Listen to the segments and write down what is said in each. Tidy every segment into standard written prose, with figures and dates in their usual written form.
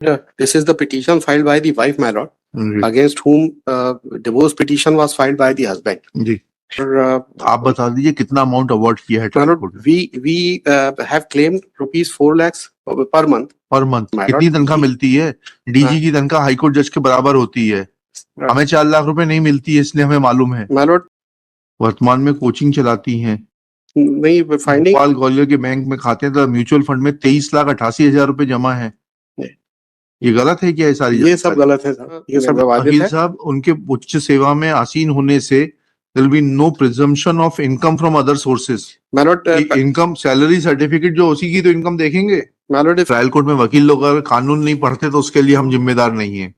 This is the petition filed by the wife, my lord, ji against whom divorce petition was filed by the husband. Ji Uh, आप बता दीजिए कितना amount award किया है my trial lord, court ने we have claimed rupees 4 lakhs per month. Per month My कितनी lord, तनख्वाह मिलती है डीजी की तनख्वाह हाईकोर्ट जज के बराबर होती है हमें 4 लाख रुपए नहीं मिलती है इसलिए हमें मालूम है my lord, वर्तमान में कोचिंग चलाती हैं नहीं finding. भोपाल ग्वालियर के बैंक में खाते हैं तो म्यूचुअल फंड में 23,88,000 रुपए जमा है ये गलत है क्या ये सारी ये सब गलत है सर, ये सब विवादित वकील है. साहब उनके उच्च सेवा में आसीन होने से there will be no presumption of income from other sources. My lord, income salary certificate जो उसी की तो इनकम देखेंगे my lord, if trial court में वकील लोग अगर कानून नहीं पढ़ते तो उसके लिए हम जिम्मेदार नहीं है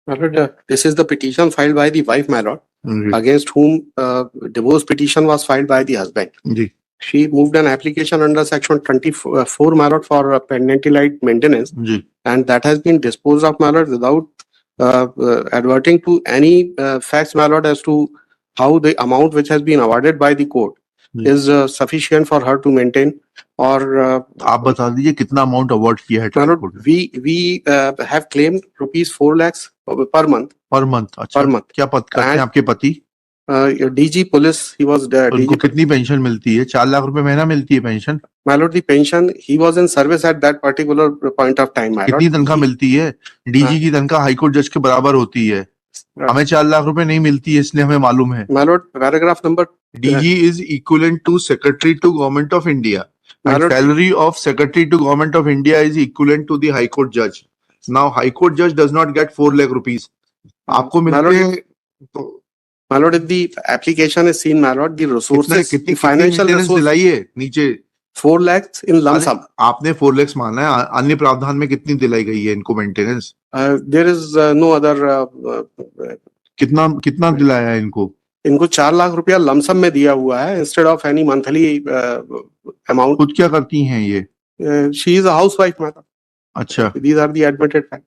my lord, this is the petition filed by the wife, my lord, ji against whom divorce petition was filed by the husband. Ji She moved an application under section 24 my lord for penalty-like maintenance, ji and that has been disposed of, my lord, without adverting to any facts, my lord, as to how the amount which has been awarded by the court ji. is sufficient for her to maintain. Or आप बता दीजिए कितना amount award किया है my trial lord, court ने we have claimed rupees 4 lakhs per month. Per month अच्छा Per month. क्या पद करते हैं And- आपके पति DG police, he was उनको DG. कितनी पेंशन मिलती है 4 लाख रुपए महीना मिलती है pension My lord, the pension, he was in service at that particular point of time, my lord. कितनी तनख्वाह मिलती है डीजी की तनख्वाह हाईकोर्ट जज के बराबर होती है हमें 4 लाख रुपए नहीं मिलती है इसलिए हमें मालूम है My lord, paragraph number DG is equivalent to Secretary to Government of India. My And lord- salary of Secretary to Government of India is equivalent to the High Court Judge. Now, High Court Judge does not get 4 lakh rupees. आपको My मिलते lord, हैं तो my lord, if the application is seen, my lord, the कितना resources, कितनी the financial maintenance resource, दिलाई है नीचे 4 lakhs in lump sum. आपने 4 lakhs माना है अन्य प्रावधान में कितनी दिलाई गई है इनको maintenance There is no other. कितना कितना दिलाया है इनको इनको 4 लाख रुपया लमसम में दिया हुआ है instead of any monthly amount. खुद क्या करती हैं ये she is a housewife, madam. अच्छा these are the admitted fact.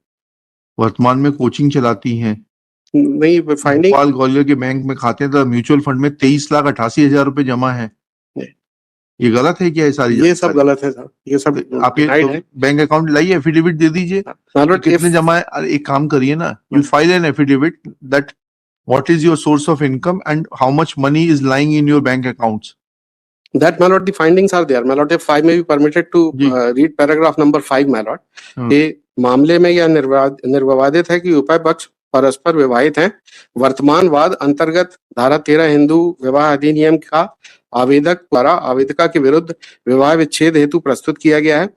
वर्तमान में कोचिंग चलाती हैं नहीं फाइंडिंग. भोपाल ग्वालियर के बैंक में खाते हैं तो म्यूचुअल फंड में 23,88,000 रुपए जमा है ये गलत है क्या ये सारी ये सब गलत है सर, ये सब आप ये denied तो है. बैंक अकाउंट लाइए एफिडेविट दे दीजिए My lord, कितने if- जमा है अरे एक काम करिए ना you file an affidavit that what is your source of income and how much money is lying in your bank accounts That, my lord, the findings are there. My lord, if I may be permitted to जी। read paragraph number 5, my lord. हाँ। ये मामले में यह निर्विवादित है कि उभय पक्ष परस्पर विवाहित हैं. वर्तमान वाद अंतर्गत धारा 13 हिंदू विवाह अधिनियम का आवेदक द्वारा आवेदिका के विरुद्ध विवाह विच्छेद हेतु प्रस्तुत किया गया है,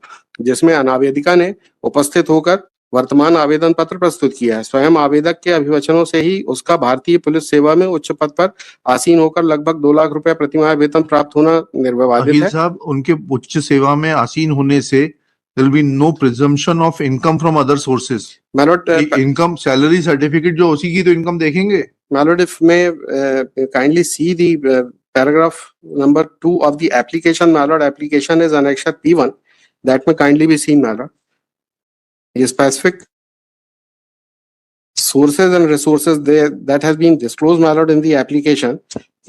जिसमें अनावेदिका ने उपस्थित होकर वर्तमान आवेदन पत्र प्रस्तुत किया है. स्वयं आवेदक के अभिवचनों से ही उसका भारतीय पुलिस सेवा में उच्च पद पर आसीन होकर लगभग 2 लाख रुपया प्रतिमाह वेतन प्राप्त होना निर्विवादित वकील है. साहब उनके उच्च सेवा में आसीन होने से there will be no presumption of income from other sources. My lord, income salary certificate जो उसी की तो इनकम देखेंगे my lord, if may kindly see the paragraph number 2 of the application, my lord. Application is annexure P1. That may kindly be seen, my lord. The specific sources and resources there that has been disclosed, my lord, in the application.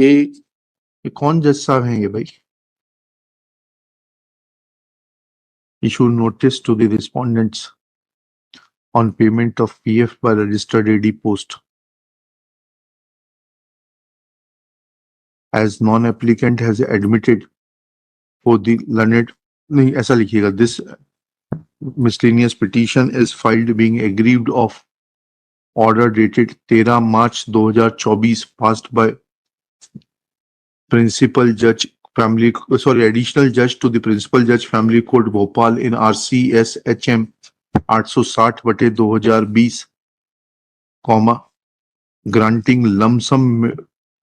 कि ये कौन जज साहब हैं ये भाई issue notice to the respondents on payment of PF by registered AD post as non-applicant has admitted for the learned नहीं ऐसा लिखिएगा this miscellaneous petition is filed being aggrieved of order dated 13 March 2024 passed by principal judge family additional judge to the principal judge family court Bhopal in RCS HM 860/2020 comma granting lump sum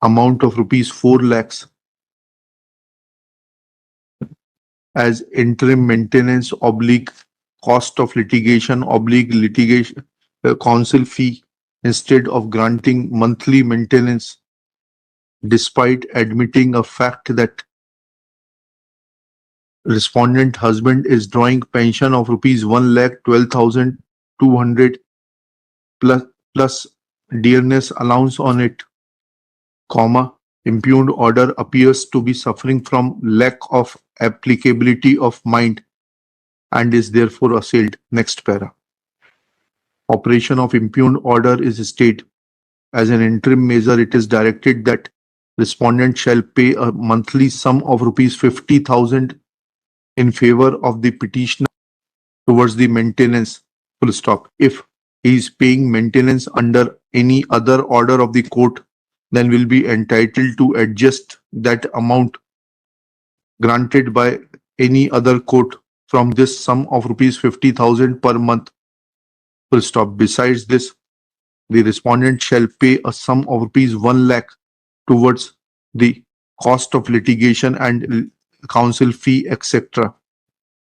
amount of rupees 4 lakhs as interim maintenance / cost of litigation / counsel fee instead of granting monthly maintenance despite admitting a fact that respondent husband is drawing pension of rupees 1,12,200 plus dearness allowance on it, comma, impugned order appears to be suffering from lack of applicability of mind and is therefore assailed. Next para. Operation of impugned order is stayed. As an interim measure, it is directed that respondent shall pay a monthly sum of rupees 50,000 in favor of the petitioner towards the maintenance, full stop. If he is paying maintenance under any other order of the court, then will be entitled to adjust that amount granted by any other court from this sum of rupees 50,000 per month, full stop. Besides this, the respondent shall pay a sum of rupees 1 lakh towards the cost of litigation and counsel fee, etc.